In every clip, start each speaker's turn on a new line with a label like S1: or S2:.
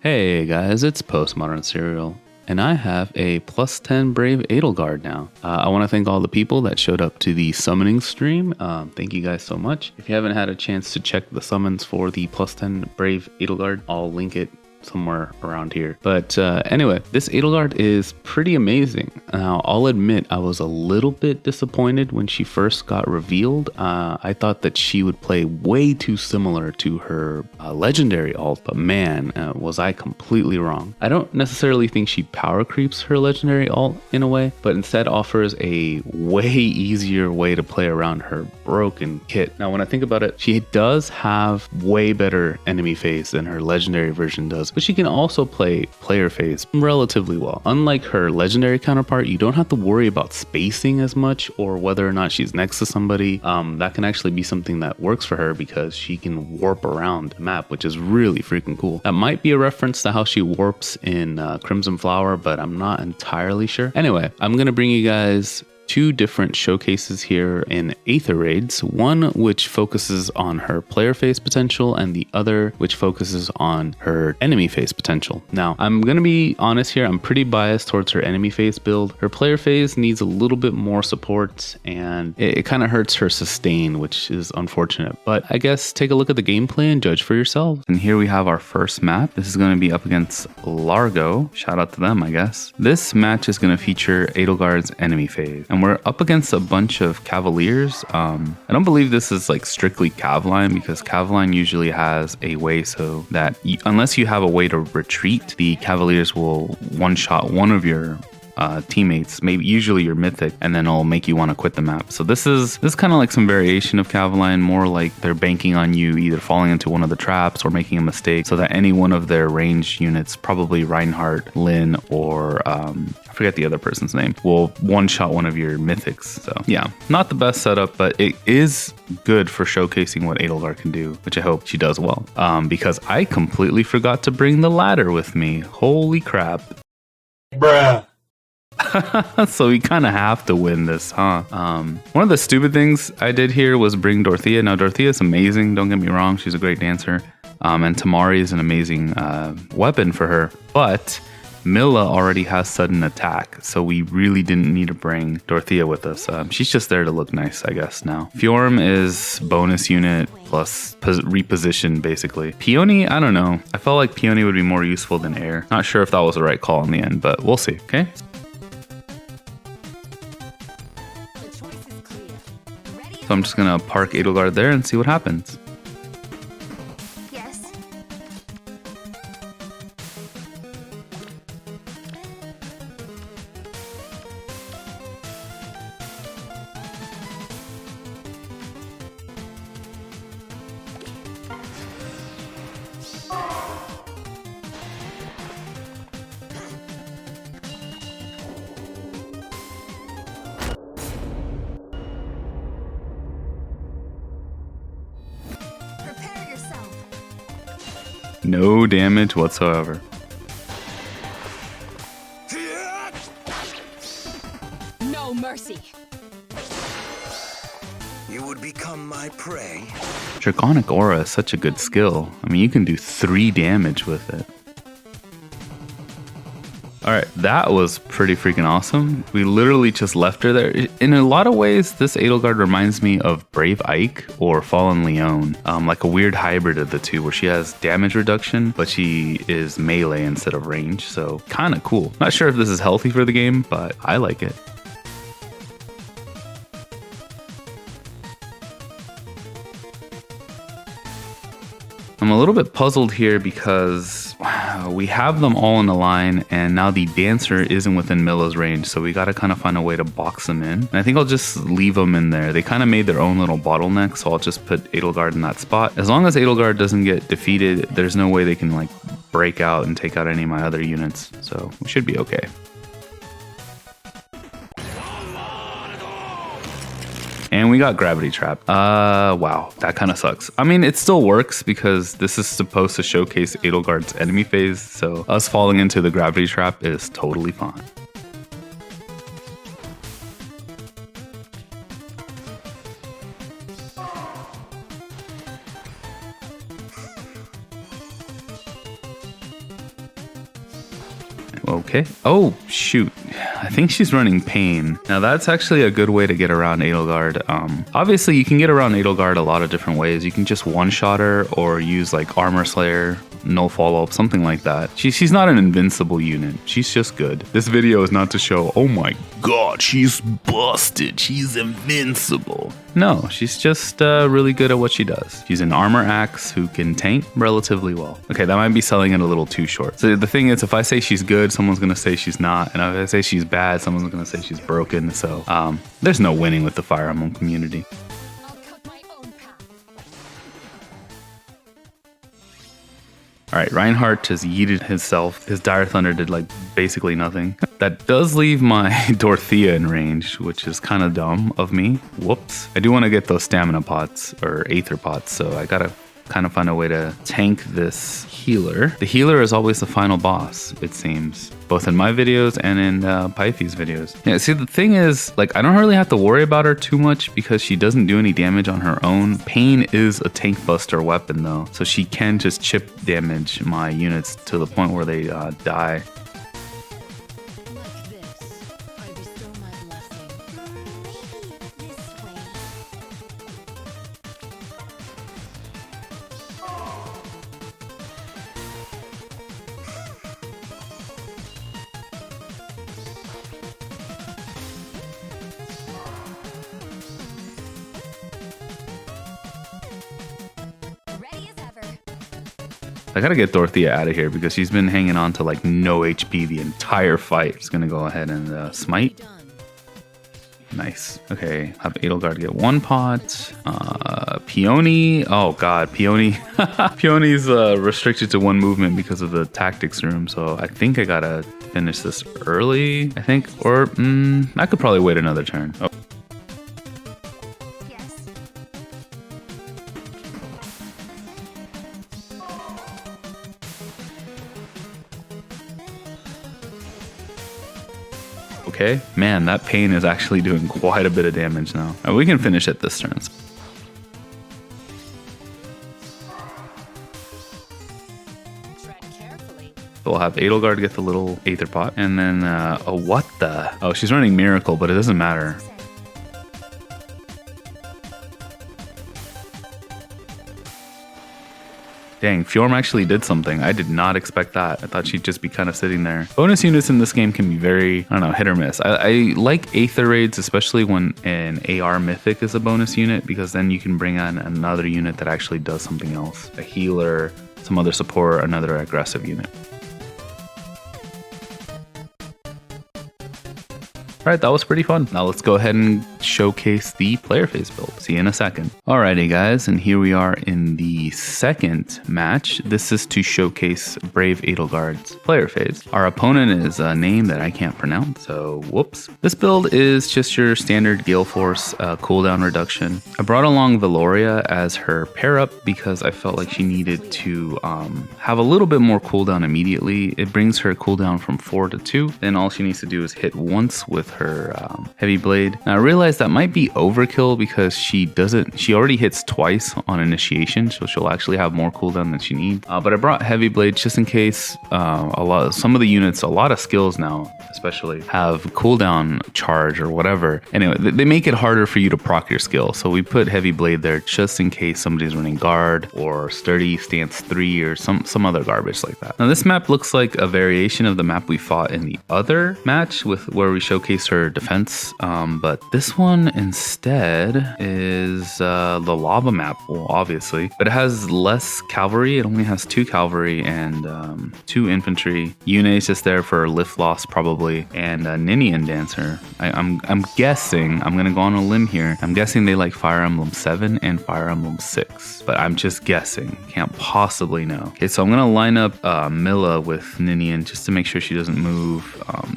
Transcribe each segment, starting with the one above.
S1: Hey guys, it's Postmodern Serial, and I have a plus 10 Brave Edelgard now. I want to thank all the people that showed up to the summoning stream. Thank you guys so much. If you haven't had a chance to check the summons for the plus 10 Brave Edelgard, I'll link it somewhere around here. But anyway, this Edelgard is pretty amazing. Now, I'll admit I was a little bit disappointed when she first got revealed. I thought that she would play way too similar to her legendary alt, but man, was I completely wrong. I don't necessarily think she power creeps her legendary alt in a way, but instead offers a way easier way to play around her broken kit. Now, when I think about it, she does have way better enemy phase than her legendary version does, but she can also play player phase relatively well. Unlike her legendary counterpart, you don't have to worry about spacing as much or whether or not she's next to somebody. That can actually be something that works for her because she can warp around the map, which is really freaking cool. That might be a reference to how she warps in Crimson Flower, but I'm not entirely sure. Anyway, I'm gonna bring you guys two different showcases here in Aether Raids, one which focuses on her player phase potential and the other which focuses on her enemy phase potential. Now, I'm gonna be honest here, I'm pretty biased towards her enemy phase build. Her player phase needs a little bit more support and it kind of hurts her sustain, which is unfortunate, but I guess take a look at the gameplay and judge for yourselves. And here we have our first map. This is going to be up against Largo. Shout out to them, I guess. This match is going to feature Edelgard's enemy phase. And we're up against a bunch of Cavaliers. I don't believe this is like strictly Cavline because Cavline usually has a way so that unless you have a way to retreat, the Cavaliers will one-shot one of your teammates, maybe usually your mythic, and then it'll make you want to quit the map. So this is kind of like some variation of Cavalier, more like they're banking on you either falling into one of the traps or making a mistake so that any one of their ranged units, probably Reinhardt, Lynn, or I forget the other person's name, will one-shot one of your mythics. So yeah, not the best setup, but it is good for showcasing what Edelgard can do, which I hope she does well. Because I completely forgot to bring the ladder with me. Holy crap.
S2: Bruh.
S1: So we kind of have to win this, huh? One of the stupid things I did here was bring Dorothea. Now, Dorothea is amazing, don't get me wrong. She's a great dancer. And Tamari is an amazing weapon for her. But Milla already has sudden attack, so we really didn't need to bring Dorothea with us. She's just there to look nice, I guess, now. Fjorm is bonus unit plus reposition, basically. Peony, I don't know. I felt like Peony would be more useful than Air. Not sure if that was the right call in the end, but we'll see, okay? So I'm just gonna park Edelgard there and see what happens.
S3: Yes.
S1: No damage whatsoever.
S3: No mercy.
S2: You would become my prey.
S1: Draconic Aura is such a good skill. I mean, you can do 3 damage with it. Alright, that was pretty freaking awesome. We literally just left her there. In a lot of ways, this Edelgard reminds me of Brave Ike or Fallen Leon. Like a weird hybrid of the two where she has damage reduction, but she is melee instead of range. So kind of cool. Not sure if this is healthy for the game, but I like it. I'm a little bit puzzled here because we have them all in a line and now the dancer isn't within Milla's range, so we gotta kind of find a way to box them in. And I think I'll just leave them in there. They kind of made their own little bottleneck, so I'll just put Edelgard in that spot. As long as Edelgard doesn't get defeated, there's no way they can like break out and take out any of my other units, so we should be okay. And we got Gravity Trap. Wow, that kind of sucks. I mean, it still works because this is supposed to showcase Edelgard's enemy phase, so us falling into the Gravity Trap is totally fine. Okay. Oh, shoot. I think she's running Pain. Now, that's actually a good way to get around Edelgard. Obviously, you can get around Edelgard a lot of different ways. You can just one-shot her or use like Armor Slayer, no follow-up, something like that. She's not an invincible unit. She's just good. This video is not to show, oh my god, she's busted. She's invincible. No, she's just really good at what she does. She's an armor axe who can tank relatively well. Okay, that might be selling it a little too short. So the thing is, if I say she's good, someone's gonna say she's not. And if I say she's bad, someone's gonna say she's broken. So there's no winning with the Fire Emblem community.
S3: I'll cut my own path.
S1: All right, Reinhardt just yeeted himself. His Dire Thunder did like basically nothing. That does leave my Dorothea in range, which is kind of dumb of me. Whoops. I do want to get those stamina pots or Aether pots, so I gotta kind of find a way to tank this healer. The healer is always the final boss, it seems, both in my videos and in Pythi's videos. Yeah, see, the thing is, like, I don't really have to worry about her too much because she doesn't do any damage on her own. Pain is a tank buster weapon though, so she can just chip damage my units to the point where they die.
S3: Like this, I bestow my blessing. Maybe this way. Ready as ever.
S1: I gotta get Dorothea out of here because she's been hanging on to like no HP the entire fight. Just gonna go ahead and smite.
S3: Done.
S1: Nice. Okay, have Edelgard get one pot. Peony. Oh god, Peony. Peony's restricted to one movement because of the tactics room. So I think I gotta finish this early. I think, or I could probably wait another turn. Oh.
S3: Yes.
S1: Okay, man, that Pain is actually doing quite a bit of damage now. We can finish it this turn.
S3: Tread carefully.
S1: So we'll have Edelgard get the little Aether pot, and then oh, what the? Oh, she's running Miracle, but it doesn't matter. Dang, Fjorm actually did something. I did not expect that. I thought she'd just be kind of sitting there. Bonus units in this game can be very, I don't know, hit or miss. I like Aether Raids, especially when an AR Mythic is a bonus unit, because then you can bring on another unit that actually does something else. A healer, some other support, another aggressive unit. All right, that was pretty fun. Now let's go ahead and showcase the player phase build. See you in a second. Alrighty guys, and here we are in the second match. This is to showcase Brave Edelgard's player phase. Our opponent is a name that I can't pronounce, so whoops. This build is just your standard Gale Force cooldown reduction. I brought along Valoria as her pair up because I felt like she needed to have a little bit more cooldown immediately. It brings her cooldown from 4 to 2. Then all she needs to do is hit once with her heavy blade. Now I realized that might be overkill because she already hits twice on initiation, so she'll actually have more cooldown than she needs. But I brought heavy blades just in case. Some of the units, a lot of skills now especially, have cooldown charge or whatever. Anyway, they make it harder for you to proc your skill, so we put heavy blade there just in case somebody's running guard or sturdy stance 3 or some other garbage like that. Now this map looks like a variation of the map we fought in the other match where we showcased her defense, but this one instead is the lava map, well, obviously, but it has less cavalry. It only has 2 cavalry and 2 infantry. Yune is just there for lift loss probably, and Ninian Dancer. I'm guessing, I'm gonna go on a limb here, I'm guessing they like Fire Emblem 7 and Fire Emblem 6, but I'm just guessing, can't possibly know. Okay, so I'm gonna line up Milla with Ninian just to make sure she doesn't move.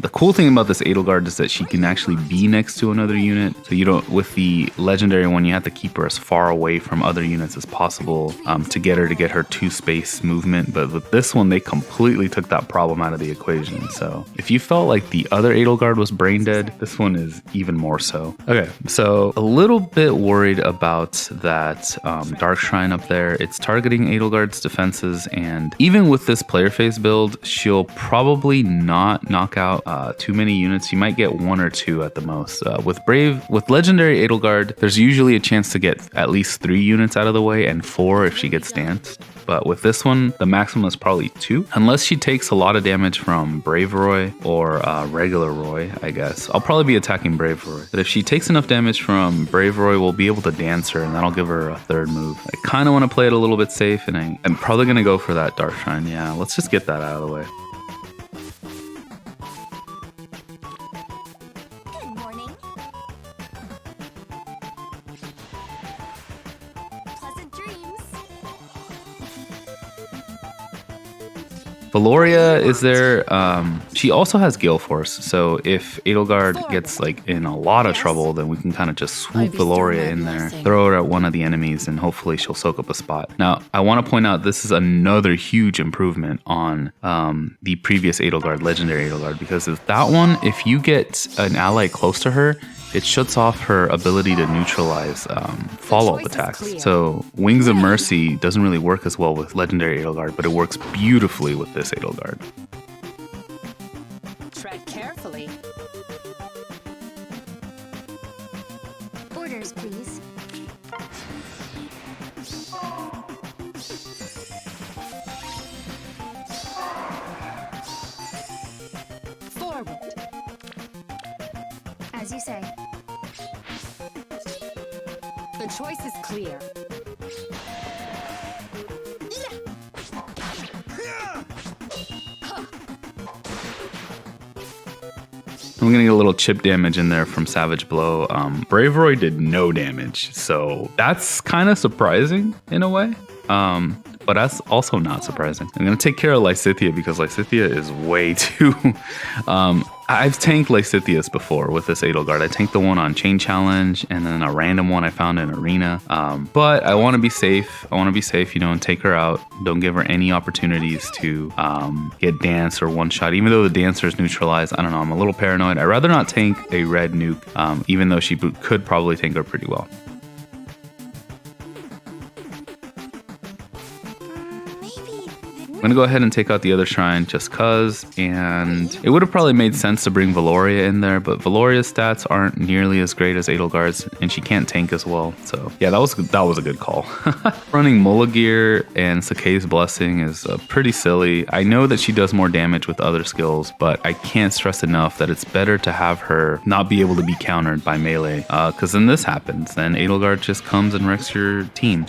S1: The cool thing about this Edelgard is that she can actually be next to another unit. movement. So you don't, with the legendary one, you have to keep her as far away from other units as possible to get her 2-space movement. But with this one, they completely took that problem out of the equation. So if you felt like the other Edelgard was brain dead, this one is even more so. Okay, so a little bit worried about that Dark Shrine up there. It's targeting Edelgard's defenses, and even with this player phase build, she'll probably not knock out too many units. You might get 1 or 2 at the most. With legendary Edelgard, there's usually a chance to get at least 3 units out of the way and 4 if she gets danced. But with this one, the maximum is probably 2, unless she takes a lot of damage from Brave Roy or regular Roy, I guess. I'll probably be attacking Brave Roy. But if she takes enough damage from Brave Roy, we'll be able to dance her, and that'll give her a 3rd move. I kind of want to play it a little bit safe, and I'm probably going to go for that Dark Shrine. Yeah, let's just get that out of the way.
S3: Good morning. Pleasant dreams.
S1: Valoria is there. She also has Gale Force, so if Edelgard gets like in a lot of trouble, then we can kind of just swoop Valoria in there, throw her at one of the enemies, and hopefully she'll soak up a spot. Now, I want to point out this is another huge improvement on the previous Edelgard, Legendary Edelgard, because with that one, if you get an ally close to her, it shuts off her ability to neutralize follow-up attacks. So Wings of Mercy doesn't really work as well with Legendary Edelgard, but it works beautifully with this Edelgard.
S3: Tread carefully. Orders, please. Forward. As you say. The choice is clear.
S1: I'm gonna get a little chip damage in there from Savage Blow. Brave Roy did no damage, so that's kind of surprising in a way. But that's also not surprising. I'm gonna take care of Lysithea because Lysithea is way too... I've tanked Lysithias before with this Edelgard. I tanked the one on Chain Challenge and then a random one I found in Arena. But I want to be safe. You know, and take her out. Don't give her any opportunities to get dance or one shot. Even though the dancer is neutralized, I don't know. I'm a little paranoid. I'd rather not tank a red nuke, even though she could probably tank her pretty well. I'm gonna go ahead and take out the other shrine just cause, and it would have probably made sense to bring Valoria in there, but Valoria's stats aren't nearly as great as Edelgard's, and she can't tank as well. So yeah, that was a good call. Running Mulagir and Sakei's Blessing is pretty silly. I know that she does more damage with other skills, but I can't stress enough that it's better to have her not be able to be countered by melee, because then this happens. Then Edelgard just comes and wrecks your team.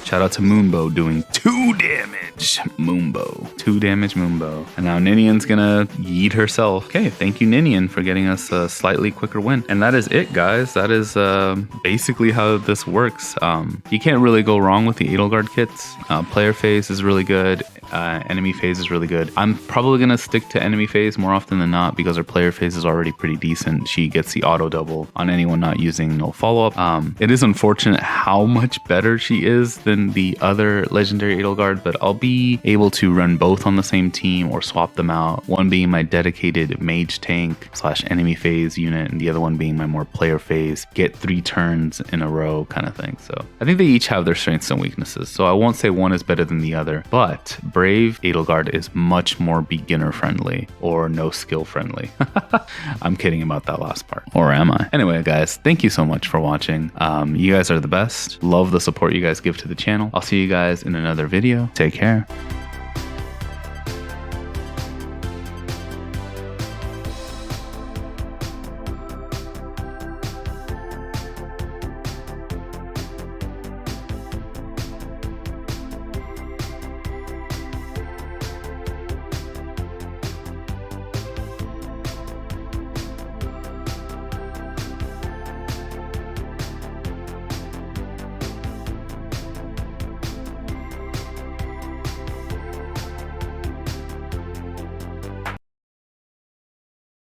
S1: Shout out to Moonbow doing 2 damage. Moonbow. 2 damage Moonbow. And now Ninian's gonna yeet herself. Okay, thank you Ninian for getting us a slightly quicker win. And that is it, guys. That is basically how this works. You can't really go wrong with the Edelgard kits. Player phase is really good. Enemy phase is really good. I'm probably gonna stick to enemy phase more often than not because her player phase is already pretty decent. She gets the auto double on anyone not using no follow-up. It is unfortunate how much better she is than the other legendary Edelgard, but I'll be able to run both on the same team or swap them out. One being my dedicated mage tank / enemy phase unit, and the other one being my more player phase, get 3 turns in a row kind of thing. So I think they each have their strengths and weaknesses. So I won't say one is better than the other, but Brave Edelgard is much more beginner friendly or no skill friendly. I'm kidding about that last part. Or am I? Anyway, guys, thank you so much for watching. You guys are the best. Love the support you guys give to the channel. I'll see you guys in another video. Take care.